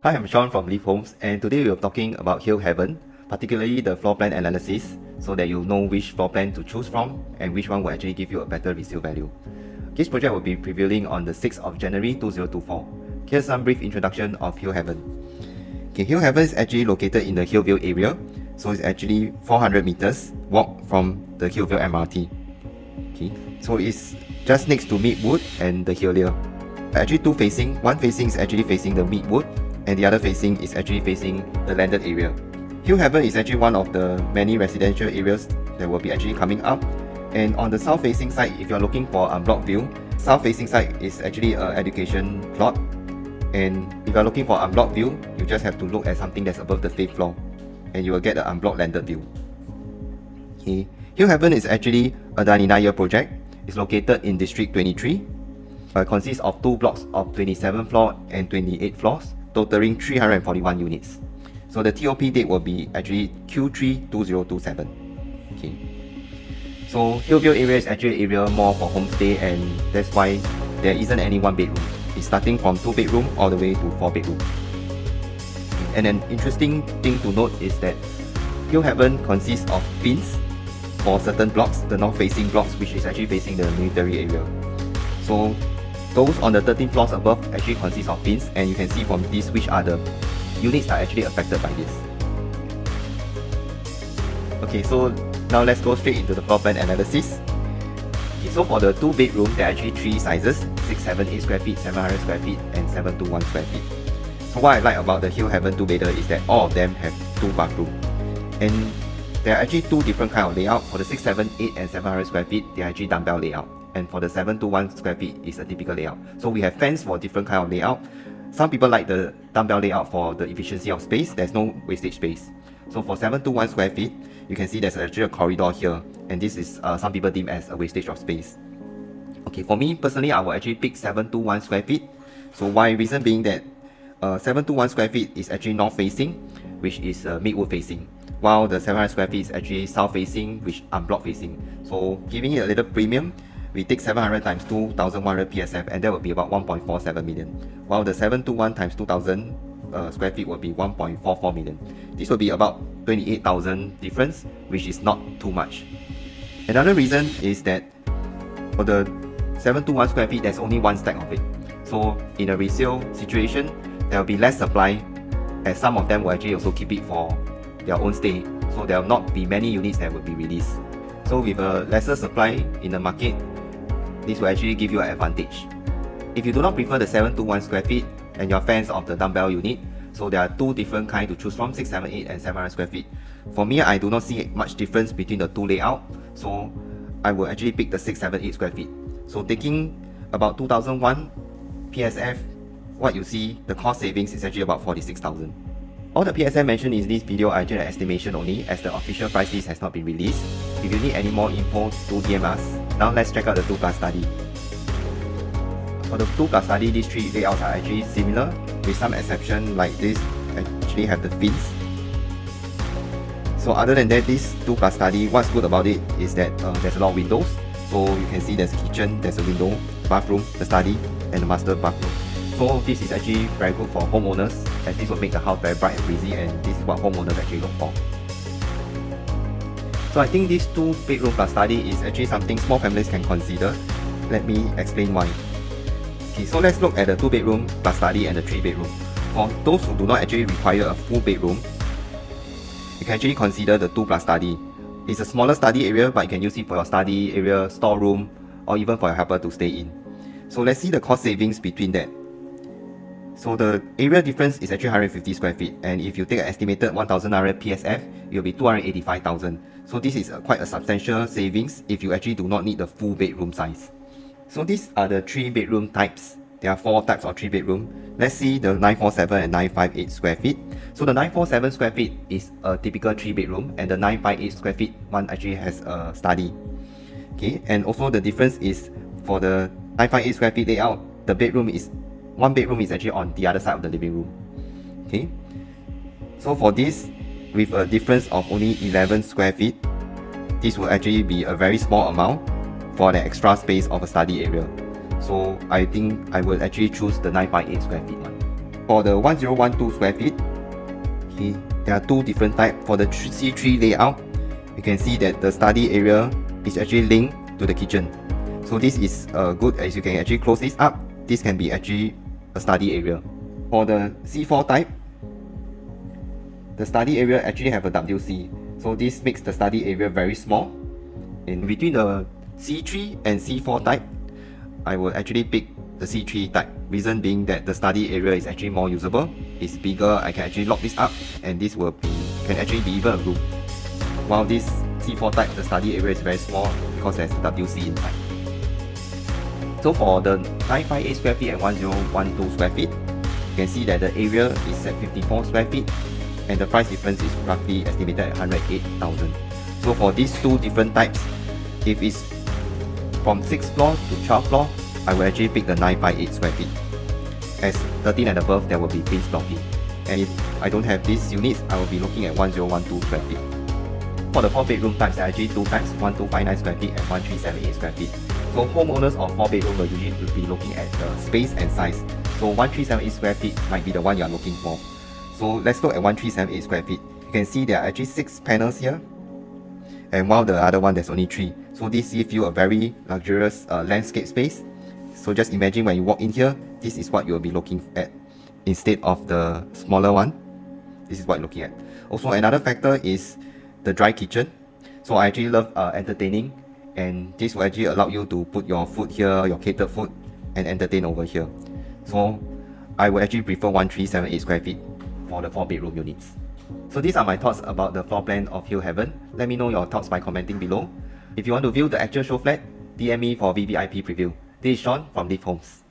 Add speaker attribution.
Speaker 1: Hi, I'm Shaun from Leaf Homes, and today we are talking about HillHaven, particularly the floor plan analysis, so that you'll know which floor plan to choose from and which one will actually give you a better resale value. This project will be previewing on the 6th of January 2024. Here's some brief introduction of HillHaven. Okay, HillHaven is actually located in the Hillville area, so it's actually 400 meters walk from the Hillville MRT. Okay, so it's just next to Meadwood and the Hillier. Actually two facing, one facing is actually facing the Meadwood, and the other facing is actually facing the landed area. HillHaven is actually one of the many residential areas that will be actually coming up. And on the south facing side, if you're looking for a unblocked view, south facing side is actually an education plot. And if you're looking for unblocked view, you just have to look at something that's above the 5th floor and you will get an unblocked landed view. Okay. HillHaven is actually a 99-year project. It's located in District 23. It consists of two blocks of 27 floor and 28 floors, totaling 341 units. So the TOP date will be actually Q3 2027. Okay. So Hillville area is actually an area more for homestay, and that's why there isn't any one bedroom. It's starting from 2 bedroom all the way to 4 bedroom. And an interesting thing to note is that HillHaven consists of pins for certain blocks, the north facing blocks, which is actually facing the military area. So those on the 13 floors above actually consist of pins, and you can see from this which are the units that are actually affected by this. Okay, so now let's go straight into the floor plan analysis. Okay, so for the 2 bedroom, there are actually 3 sizes: 678 square feet, 700 square feet, and 721 square feet. So what I like about the HillHaven 2-bedder is that all of them have 2 bathrooms. And there are actually 2 different kind of layout. For the 678 and 700 square feet, they are actually dumbbell layout. And for the 721 square feet is a typical layout. So we have fans for different kind of layout. Some people like the dumbbell layout for the efficiency of space. There's no wastage space. So for 721 square feet, you can see there's actually a corridor here, and this is some people deem as a wastage of space. Okay, for me personally, I will actually pick 721 square feet. So why? Reason being that 721 square feet is actually north facing, which is Meadwood facing, while the 700 square feet is actually south facing, which unblock facing. So giving it a little premium, we take 700 times 2,100 PSF, and that would be about 1.47 million, while the 721 times 2,000 square feet would be 1.44 million. This will be about 28,000 difference, which is not too much. Another reason is that for the 721 square feet, there's only one stack of it. So in a resale situation, there will be less supply, as some of them will actually also keep it for their own stay. So there will not be many units that will be released. So with a lesser supply in the market, this will actually give you an advantage. If you do not prefer the 721 square feet and you're fans of the dumbbell unit, so there are 2 different kinds to choose from, 678 and 700 square feet. For me, I do not see much difference between the 2 layout, so I will actually pick the 678 square feet. So taking about 2001 PSF, what you see, the cost savings is actually about 46,000. All the PSF mentioned in this video are actually an estimation only, as the official price list has not been released. If you need any more info, do DM us. Now let's check out the 2+ study. For the 2+ study, these 3 layouts are actually similar, with some exception like this actually have the fins. So other than that, this 2+ study, what's good about it is that there's a lot of windows. So you can see there's kitchen, there's a window, bathroom, the study, and the master bathroom. So this is actually very good for homeowners, as this will make the house very bright and breezy, and this is what homeowners actually look for. So I think this 2-bedroom plus study is actually something small families can consider. Let me explain why. Okay, so let's look at the 2-bedroom plus study and the 3-bedroom. For those who do not actually require a full bedroom, you can actually consider the 2+ study. It's a smaller study area, but you can use it for your study area, storeroom, or even for your helper to stay in. So let's see the cost savings between that. So the area difference is actually 150 square feet, and if you take an estimated 1,900 PSF, it will be 285,000. So this is quite a substantial savings if you actually do not need the full bedroom size. So these are the 3-bedroom types. There are 4 types of 3-bedroom. Let's see the 947 and 958 square feet. So the 947 square feet is a typical 3-bedroom, and the 958 square feet one actually has a study. Okay, and also the difference is for the 958 square feet layout, the one bedroom is actually on the other side of the living room. Okay, so for this, with a difference of only 11 square feet, this will actually be a very small amount for the extra space of a study area. So I think I will actually choose the 958 square feet one. For the 1012 square feet, okay, there are two different types. For the C3 layout, you can see that the study area is actually linked to the kitchen. So this is good, as you can actually close this up. This can be actually a study area. For the C4 type, the study area actually have a WC. So this makes the study area very small. In between the C3 and C4 type, I will actually pick the C3 type. Reason being that the study area is actually more usable. It's bigger, I can actually lock this up, and this can actually be even a room. While this C4 type, the study area is very small because there's a WC inside. So for the 958 square feet and 1012 square feet, you can see that the area is at 54 square feet and the price difference is roughly estimated at 108,000. So for these two different types, if it's from 6th floor to 12th floor, I will actually pick the 958 square feet. As 13 and above, there will be face blocking. And if I don't have these units, I will be looking at 1012 square feet. For the 4 bedroom types, there are actually two types, 1259 square feet and 1378 square feet. So homeowners of 4 bedroom will usually be looking at the space and size. So 1378 square feet might be the one you are looking for. So let's look at 1378 square feet. You can see there are actually 6 panels here, and while the other one there's only 3. So this gives you a very luxurious landscape space. So just imagine when you walk in here, this is what you'll be looking at instead of the smaller one. This is what you're looking at. Also, another factor is the dry kitchen. So I actually love entertaining, and this will actually allow you to put your food here, your catered food, and entertain over here. So I would actually prefer 1378 square feet for the 4 bedroom units. So these are my thoughts about the floor plan of HillHaven. Let me know your thoughts by commenting below. If you want to view the actual show flat, DM me for VVIP preview. This is Shaun from Live Homes.